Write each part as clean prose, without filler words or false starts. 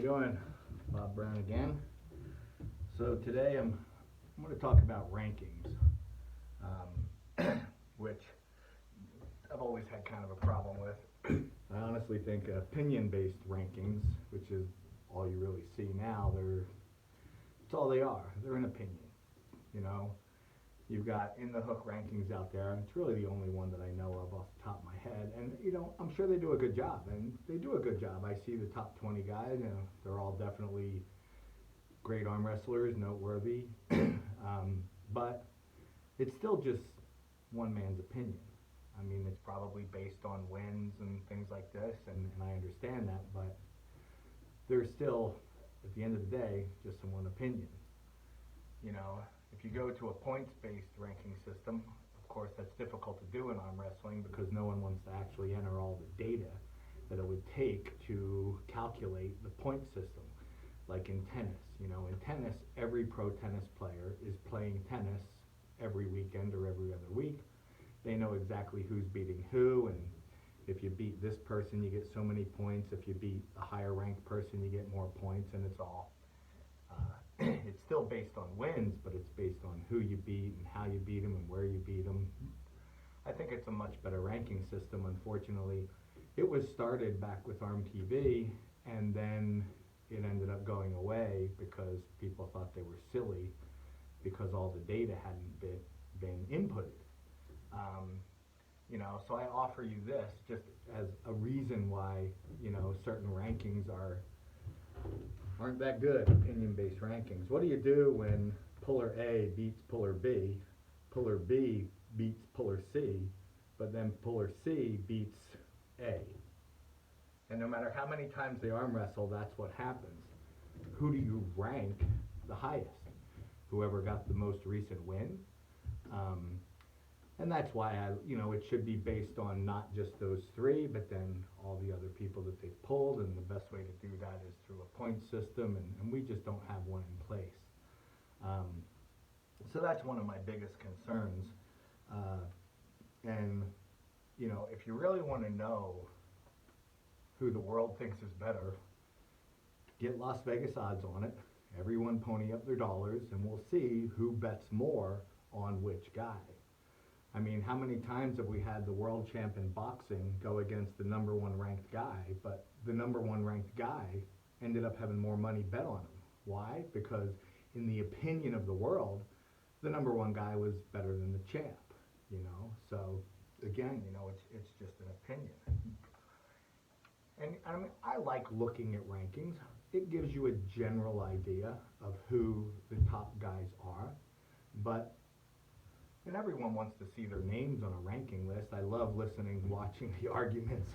you doing? Bob Brown again. So today I'm going to talk about rankings, which I've always had kind of a problem with. I honestly think opinion-based rankings, which is all you really see now, it's all they are. They're an opinion. You know, you've got In the Hook rankings out there, and it's really the only one that I know of off the top of my head. And I'm sure they do a good job, and they do a good job. I see the top 20 guys, and they're all definitely great arm wrestlers, noteworthy. But it's still just one man's opinion. I mean, it's probably based on wins and things like this, and I understand that, but there's still, at the end of the day, just one opinion. You know, if you go to a points-based ranking system, of course that's difficult to do in arm wrestling because no one wants to actually enter all the data that it would take to calculate the point system. Like in tennis, in tennis, every pro tennis player is playing tennis every weekend or every other week. They know exactly who's beating who, and if you beat this person, you get so many points. If you beat a higher ranked person, you get more points, and it's all it's still based on wins, but it's based on who you beat and how you beat them and where you beat them. I think it's a much better ranking system. Unfortunately, it was started back with Arm TV, and then it ended up going away because people thought they were silly because all the data hadn't been inputted. So I offer you this just as a reason why, certain rankings aren't that good, opinion-based rankings. What do you do when puller A beats puller B beats puller C, but then puller C beats A? And no matter how many times they arm wrestle, that's what happens. Who do you rank the highest? Whoever got the most recent win? And that's why it should be based on not just those three, but then all the other people that they've pulled, and the best way to do that is through a point system, and we just don't have one in place. So that's one of my biggest concerns. And, if you really want to know who the world thinks is better, get Las Vegas odds on it. Everyone pony up their dollars, and we'll see who bets more on which guy. I mean, how many times have we had the world champ in boxing go against the number one ranked guy, but the number one ranked guy ended up having more money bet on him? Why? Because in the opinion of the world, the number one guy was better than the champ, So again, it's just an opinion. And I mean, I like looking at rankings. It gives you a general idea of who the top guys are, and everyone wants to see their names on a ranking list. I love watching the arguments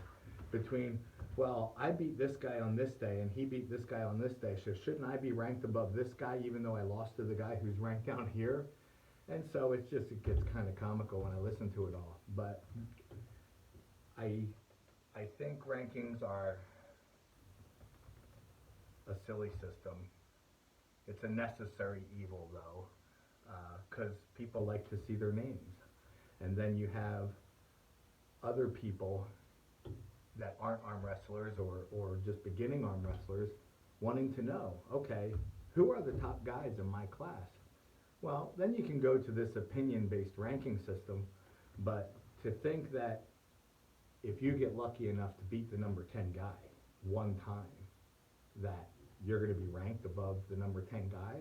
between, well, I beat this guy on this day and he beat this guy on this day, so shouldn't I be ranked above this guy even though I lost to the guy who's ranked down here? And so it gets kind of comical when I listen to it all. But I think rankings are a silly system. It's a necessary evil, though, because people like to see their names. And then you have other people that aren't arm wrestlers or just beginning arm wrestlers wanting to know, okay, who are the top guys in my class? Well, then you can go to this opinion-based ranking system, but to think that if you get lucky enough to beat the number 10 guy one time, that you're going to be ranked above the number 10 guy.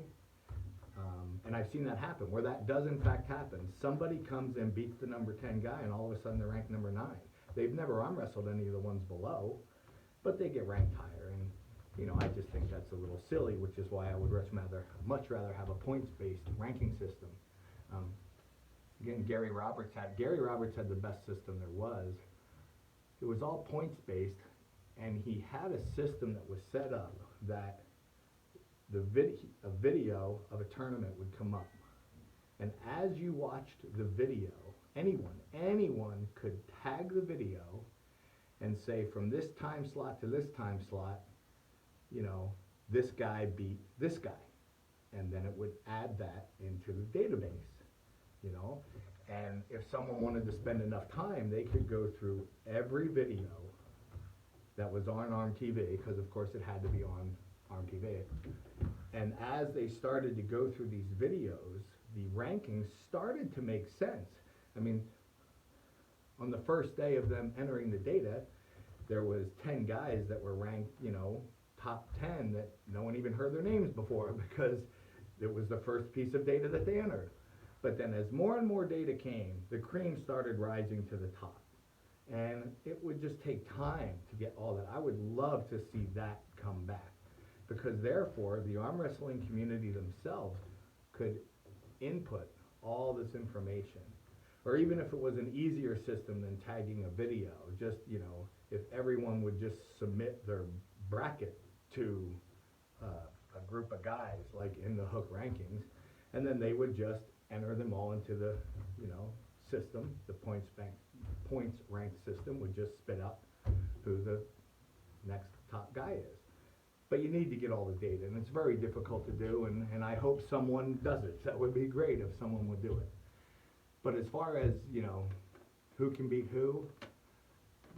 And I've seen that happen, where that does in fact happen. Somebody comes and beats the number 10 guy, and all of a sudden they're ranked number 9. They've never arm wrestled any of the ones below, but they get ranked higher. And I just think that's a little silly, which is why I would much rather have a points-based ranking system. Again, Gary Roberts had the best system there was. It was all points-based, and he had a system that was set up that a video of a tournament would come up. And as you watched the video, anyone could tag the video and say from this time slot to this time slot, this guy beat this guy. And then it would add that into the database, And if someone wanted to spend enough time, they could go through every video that was on Arm TV, because of course it had to be on RMTV. And as they started to go through these videos, the rankings started to make sense. I mean, on the first day of them entering the data, there was 10 guys that were ranked, you know, top 10 that no one even heard their names before because it was the first piece of data that they entered. But then as more and more data came, the cream started rising to the top. And it would just take time to get all that. I would love to see that come back, because therefore the arm wrestling community themselves could input all this information. Or even if it was an easier system than tagging a video, just, you know, if everyone would just submit their bracket to a group of guys, like in the Hook rankings, and then they would just enter them all into the, you know, system. The points ranked system would just spit out who the next top guy is. But you need to get all the data, and it's very difficult to do, and I hope someone does it. That would be great if someone would do it. But as far as, you know, who can beat who,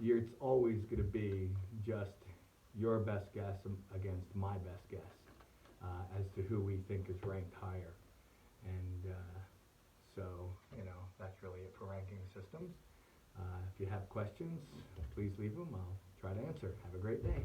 it's always going to be just your best guess against my best guess as to who we think is ranked higher. And so, you know, that's really it for ranking systems. If you have questions, please leave them. I'll try to answer. Have a great day.